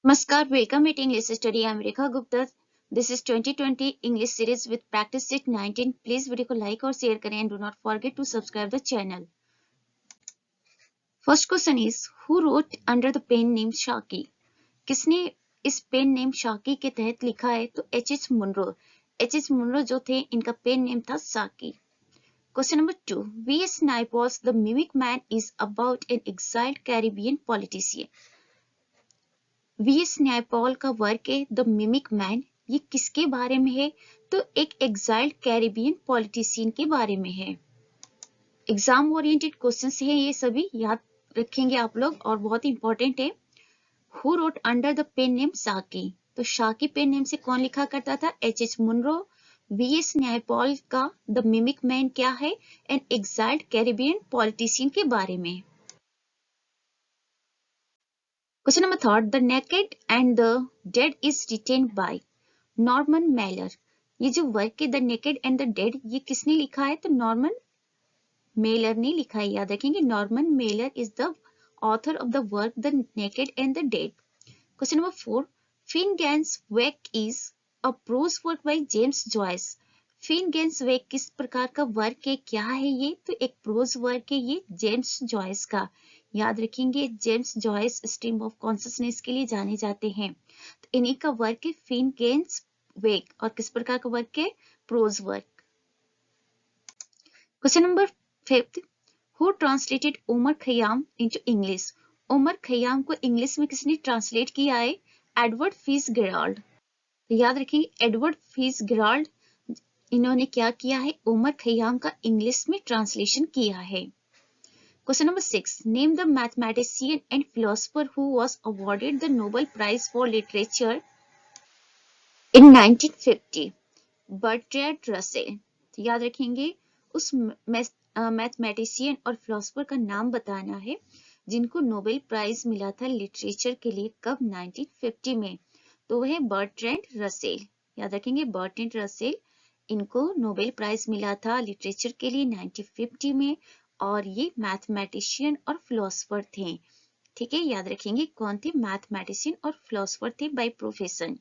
Namaskar, welcome at English Study. I am Rekha Gupta. This is 2020 English series with practice set 19. Please video को like और share करें and do not forget to subscribe the channel. First question is, who wrote under the pen name Shaki? किसने इस pen name शाकी के तहत लिखा है? तो H.H. Munro. H.H. Munro जो थे, इनका पेन नेम था साकी. Question number 2. V.S. Naipaul's The Mimic Man is about an exiled Caribbean politician. VS. Naipaul का वर्क है द मिमिक मैन. ये किसके बारे में है? तो एक एग्जाइल्ड कैरिबियन पॉलिटिशियन के बारे में है. एग्जाम ओरिएंटेड क्वेश्चंस है, ये सभी याद रखेंगे आप लोग और बहुत इंपॉर्टेंट है. Who wrote under the pen name Saki? तो शाकी पेन नेम से कौन लिखा करता था? H.H. मुनरो. वी.एस. न्यायपॉल का द मिमिक मैन क्या है? एन एग्जाइल्ड कैरिबियन पॉलिटिशियन के बारे में. Question number 3. The Naked and the Dead is written by Norman Mailer. ये जो वर्क है the Naked and the dead, ये किसने लिखा है? तो नॉर्मन मेलर ने लिखा है. याद रखेंगे, Norman Mailer is the author of the work the Naked and the Dead. Question number 4. Finnegans Wake is a prose work by James Joyce. Finnegans Wake किस प्रकार का वर्क है? क्या है ये? तो एक प्रोज वर्क है ये जेम्स जॉयस का. याद रखेंगे, James Joyce stream of consciousness के लिए जाने जाते हैं. तो इन्हीं का वर्क है फिनगैंस वेक. और किस प्रकार का वर्क है? Prose work. Question number 5. Who translated Omar Khayyam into English? Omar Khayyam को इंग्लिश में किसने ट्रांसलेट किया है? Edward Fitzgerald. याद रखेंगे, एडवर्ड फिट्जगेराल्ड इन्होंने क्या किया है? उमर खयाम का इंग्लिश में ट्रांसलेशन किया है. Question number 6. Name the mathematician and philosopher who was awarded the Nobel Prize for Literature in 1950. Bertrand Russell. तो याद रखेंगे, उस मैथमेटिशियन और फिलोसोफर का नाम बताना है जिनको नोबेल प्राइज मिला था लिटरेचर के लिए. कब? 1950 में. तो वह है बर्ट्रैंड रसेल. याद रखेंगे, बर्ट्रैंड रसेल, इनको नोबेल प्राइज मिला था लिटरेचर के लिए 1950 में. और ये मैथमेटिशियन और फिलोसोफर थे. ठीक है, याद रखेंगे कौन थे? मैथमेटिशियन और फिलोसोफर थे बाय प्रोफेशन,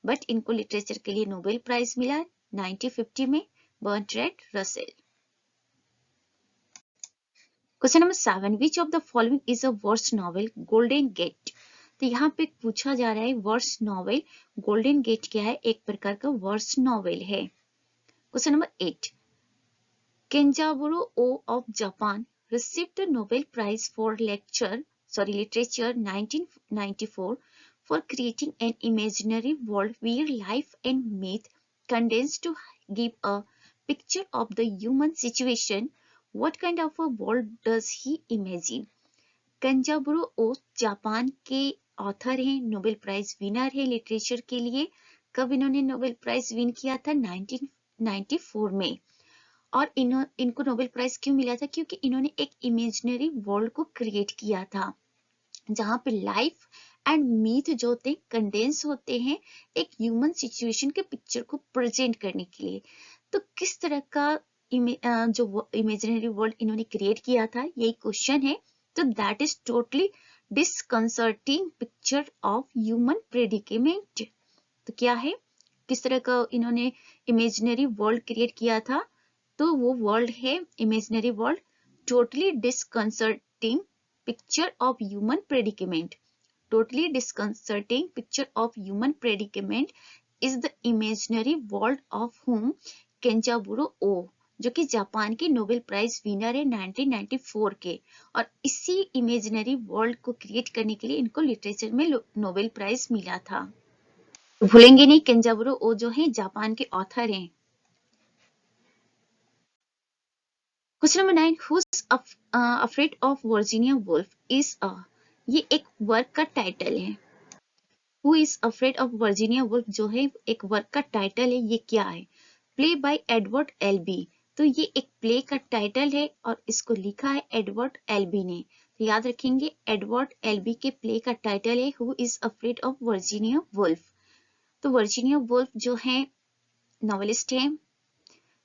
बट इनको लिटरेचर के लिए नोबेल प्राइज मिला 1950 में. Bertrand Russell. Question number 7. Which of the following is a verse novel? Golden gate. तो यहाँ पे पूछा जा रहा है वर्स नॉवेल. गोल्डन गेट क्या है? एक प्रकार का वर्स नॉवेल है. Question number 8. Kenzaburo O of Japan received the Nobel Prize for Literature 1994 for creating an imaginary world where life and myth condensed to give a picture of the human situation. What kind of a world does he imagine? Kenzaburo O Japan के author हैं, Nobel prize winner है literature के लिए. कब इन्होंने Nobel prize win किया था? 1994 में. और इनको नोबेल प्राइज क्यों मिला था? क्योंकि इन्होंने एक इमेजिनरी वर्ल्ड को क्रिएट किया था जहां पे लाइफ एंड मीथ जो थे कंडेंस होते हैं एक ह्यूमन सिचुएशन के पिक्चर को प्रेजेंट करने के लिए. तो किस तरह का जो इमेजिनरी वर्ल्ड इन्होंने क्रिएट किया था, यही क्वेश्चन है. तो that is totally disconcerting picture of human predicament. तो क्या है? किस तरह का इन्होंने इमेजिनरी वर्ल्ड क्रिएट किया था? तो वो वर्ल्ड है imaginary world totally disconcerting picture of human predicament. Totally disconcerting picture of human predicament is the imaginary world of whom Kenzaburo ओ, जो कि जापान के नोबेल प्राइज विनर है 1994 के. और इसी इमेजिनरी वर्ल्ड को क्रिएट करने के लिए इनको लिटरेचर में नोबेल प्राइज मिला था. भूलेंगे नहीं, केंजाबुरो ओ जो है जापान के ऑथर हैं. Question number 9. Who's Afraid of Virginia Woolf is a. ये एक वर्क का टाइटल है. Who is Afraid of Virginia Woolf जो है एक वर्क का टाइटल है. ये क्या है? Play by Edward Elby. तो ये एक प्ले का टाइटल है और इसको लिखा है एडवर्ड एल्बी ने. तो याद रखेंगे, एडवर्ड एल्बी के प्ले का टाइटल है Who is Afraid of Virginia Woolf. तो वर्जीनिया वुल्फ जो है नॉवेलिस्ट है,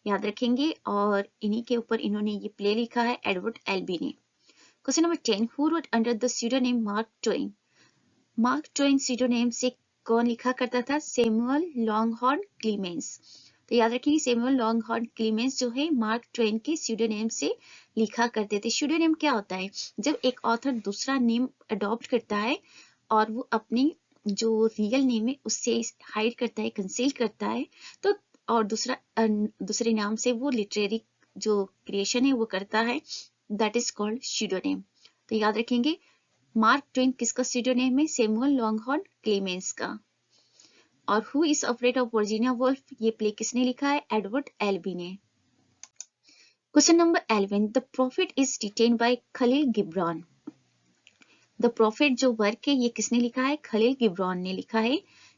याद रखेंगे, और इन्हीं के ऊपर इन्होंने ये प्ले लिखा है एडवर्ड एल्बी ने. Question number 10. Who wrote under the pseudonym Mark Twain? Mark Twain pseudonym से कौन लिखा करता था? Samuel Langhorne Clemens. तो याद रखिए सैमुअल लॉन्गहॉर्न क्लीमेंस जो है मार्क ट्वेन के सीडोनेम से लिखा करते थे। सीडोनेम क्या होता है? जब एक ऑथर दूसरा नेम अडॉप्ट करता है और वो अपनी जो रियल नेम है उससे हाइड करता है, कंसील करता है, तो और दूसरे नाम से वो लिटरेरी जो क्रिएशन है वो करता है, दैट इज कॉल्ड सीडोनेम। तो याद रखेंगे मार्क ट्वेन किसका सीडोनेम है? सैमुअल लॉन्गहॉर्न क्लेमेंस का। और who is afraid of Virginia Woolf, ये प्ले किसने लिखा है? एडवर्ड एल्बी ने। Question number 11, the Prophet is written by Khalil Gibran. The Prophet जो वर्क है ये किसने लिखा है? खलील गिब्रान ने लिखा है।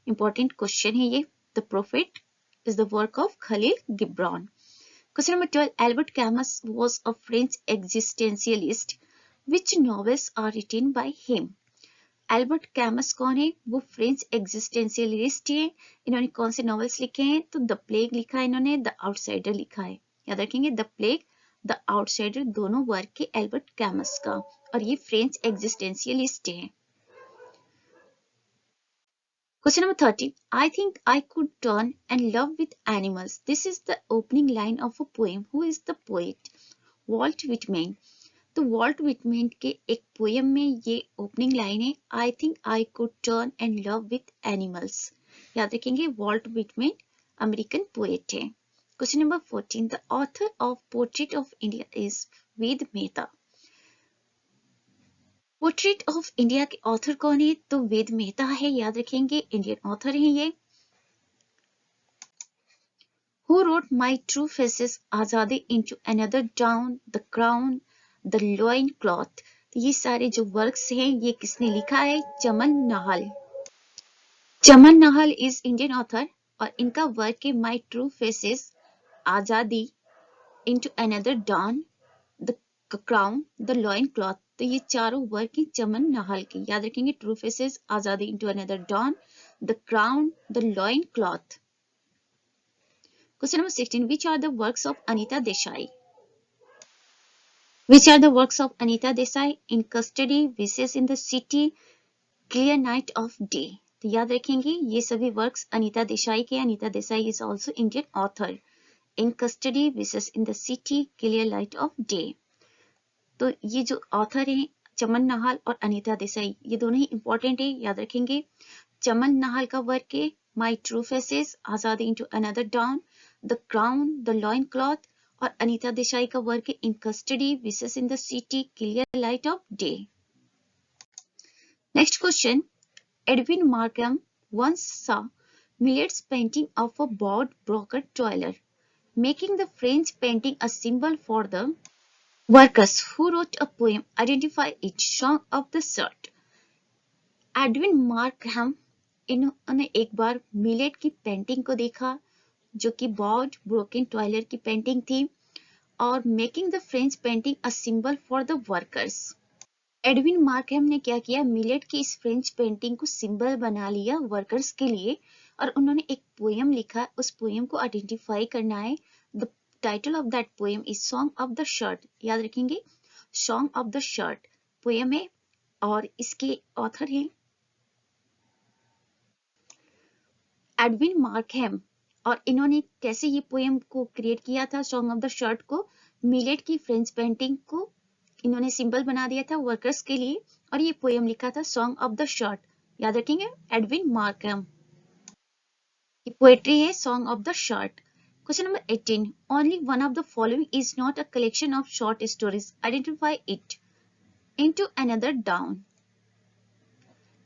इंपॉर्टेंट क्वेश्चन है ये। The Prophet is the work of Khalil Gibran. Question number 12. Albert Camus was a French existentialist. Which novels are written by him? Albert कैमस कौन है? वो फ्रेंच एग्जिस्टेंशियलिस्ट है। इन्होंने कौन से नॉवेल्स लिखे हैं? तो द प्लेग लिखा है इन्होंने, द आउटसाइडर लिखा है। याद रखेंगे द प्लेग, द आउटसाइडर दोनों वर्क के एल्बर्ट कैमस का, और ये फ्रेंच एग्जिस्टेंशियलिस्ट है। Question number 13. I think I could turn and love with animals. This is the opening line of a poem. Who is the poet? Walt Whitman. तो Walt Whitman के एक poem में ये opening line है, I think I could turn and love with animals. याद रखेंगे Walt Whitman American poet है। Question number 14, the author of portrait of India is Ved Mehta. Portrait of India के ऑथर कौन है? तो वेद मेहता है। याद रखेंगे इंडियन ऑथर है ये। Who wrote My True Faces, आजादी, Into Another Dawn, The Crown, The Loin Cloth? तो ये सारे जो वर्क्स हैं ये किसने लिखा है? Chaman Nahal. Chaman Nahal is Indian author और इनका वर्क है My True Faces, Azadi, Into Another Dawn, The Crown, The Loin Cloth। तो ये चारों वर्क हैं चमन नाहल के। याद रखेंगे true Faces, Azadi, Into Another Dawn, The Crown, The Loin Cloth। Question number 16. Which are the works of Anita Desai? Which are the works of Anita Desai? In Custody, Wishes in the City, Clear Night of Day। तो याद रखेंगे ये सभी works Anita Desai के। Anita Desai is also Indian author. In Custody, Wishes in the City, Clear Light of day. तो ये जो author हैं चमन नाहल और अनीता देसाई, ये दोनों ही इंपॉर्टेंट है, याद रखेंगे। चमन नाहल का वर्क है My True Faces, Azadi, Into Another Dawn, the Crown, the Loincloth, और अनीता देसाई का वर्क है In Custody, Wishes in the City, Clear Light of Day. Next question, Edwin Markham once saw Millet's painting of a board broker toiler, making the French painting a symbol for the workers who wrote a poem. Identify it. Song of the Shirt. Edwin Markham इन्होंने एक बार millet की painting को देखा जो कि board broken टॉयलर की painting थी, और making the French painting a symbol for the workers. Edwin Markham ने क्या किया? मिलेट की इस फ्रेंच पेंटिंग को सिंबल बना लिया वर्कर्स के लिए, और उन्होंने एक पोएम लिखा। उस पोएम को आइडेंटिफाई करना है। The title of that poem is song of the shirt. याद रखेंगे song of the shirt poem है, और इसके ऑथर हैं एडविन मार्कहम। और इन्होंने कैसे ये पोएम को क्रिएट किया था? सॉन्ग ऑफ द शर्ट को मिलेट की फ्रेंच पेंटिंग को इन्होंने सिंबल बना दिया था वर्कर्स के लिए, और ये पोएम लिखा था सॉन्ग ऑफ द शर्ट। याद रखेंगे एडविन मार्कहम। ये पोएट्री है song of the shirt. Question number 18, only one of the following is not a collection of short stories. Identify it. Into another down.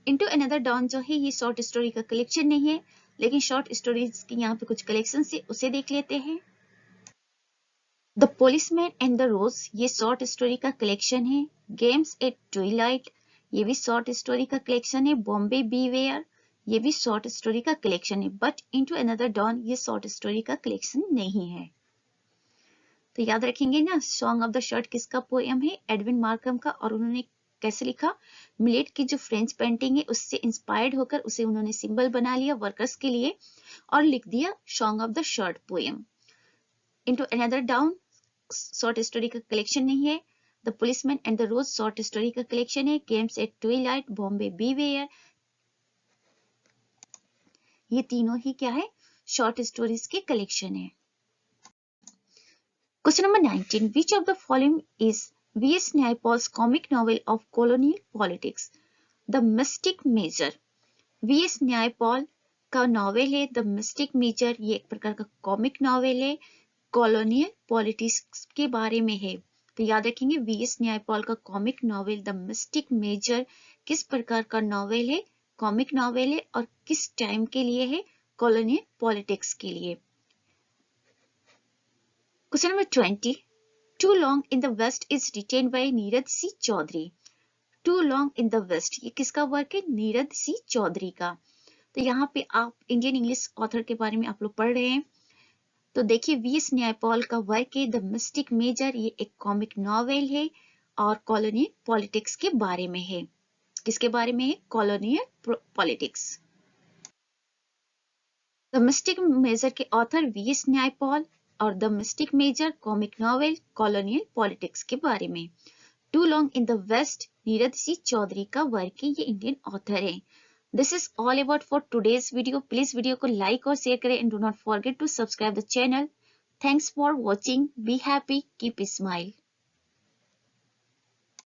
Into another down जो है ये short story का collection नहीं है, लेकिन short stories की यहाँ पे कुछ कलेक्शन है, उसे देख लेते हैं। द पोलिसमैन एंड द रोज ये शॉर्ट स्टोरी का कलेक्शन है। गेम्स एट ट्विलाइट ये भी शॉर्ट स्टोरी का कलेक्शन है। बॉम्बे बीवेयर ये भी शॉर्ट स्टोरी का कलेक्शन है। बट इनटू अनदर डॉन ये शॉर्ट स्टोरी का कलेक्शन नहीं है। तो याद रखेंगे ना, सॉन्ग ऑफ द शर्ट किसका पोएम है? एडविन मार्कहम का। और उन्होंने कैसे लिखा? मिलेट की जो फ्रेंच पेंटिंग है उससे इंस्पायर्ड होकर उसे उन्होंने सिंबल बना लिया वर्कर्स के लिए, और लिख दिया song of the shirt poem. Into another down short story का कलेक्शन नहीं है। The policeman and the rose short story का कलेक्शन है। Games at twilight, Bombay beware, ये तीनों ही क्या है, शॉर्ट स्टोरीज के कलेक्शन है। Question number 19, which of the following is V S. Naipaul's comic novel of colonial politics? The mystic major. V S. Naipaul का नॉवेल है द मिस्टिक मेजर, ये एक प्रकार का कॉमिक नॉवेल है, कॉलोनियल पॉलिटिक्स के बारे में है। तो याद रखेंगे वी.एस. न्यायपॉल का comic novel the mystic major किस प्रकार का नॉवेल है, कॉमिक नॉवेल है, और किस टाइम के लिए है, कॉलोनियल पॉलिटिक्स के लिए। Question number 20, too long in the west is written by Nirad C Chaudhuri. Too long in the west, ये किसका वर्क है, नीरद सी चौधरी का। तो यहाँ पे आप इंडियन इंग्लिश ऑथर के बारे में आप लोग पढ़ रहे हैं। तो देखिए वी.एस. न्यायपॉल का वर्क है द मिस्टिक मेजर, ये एक कॉमिक नॉवेल है और कॉलोनियल पॉलिटिक्स के बारे में है। किसके बारे में है, colonial politics. The mystic major के ऑथर वी.एस. न्यायपॉल और the mystic major comic novel colonial politics के बारे में। Too long in the west Nirad सी चौधरी का वर्क है, ये इंडियन ऑथर है। This is all about for today's video. Please video को like और share करें and do not forget to subscribe the channel. Thanks for watching. Be happy. Keep smile.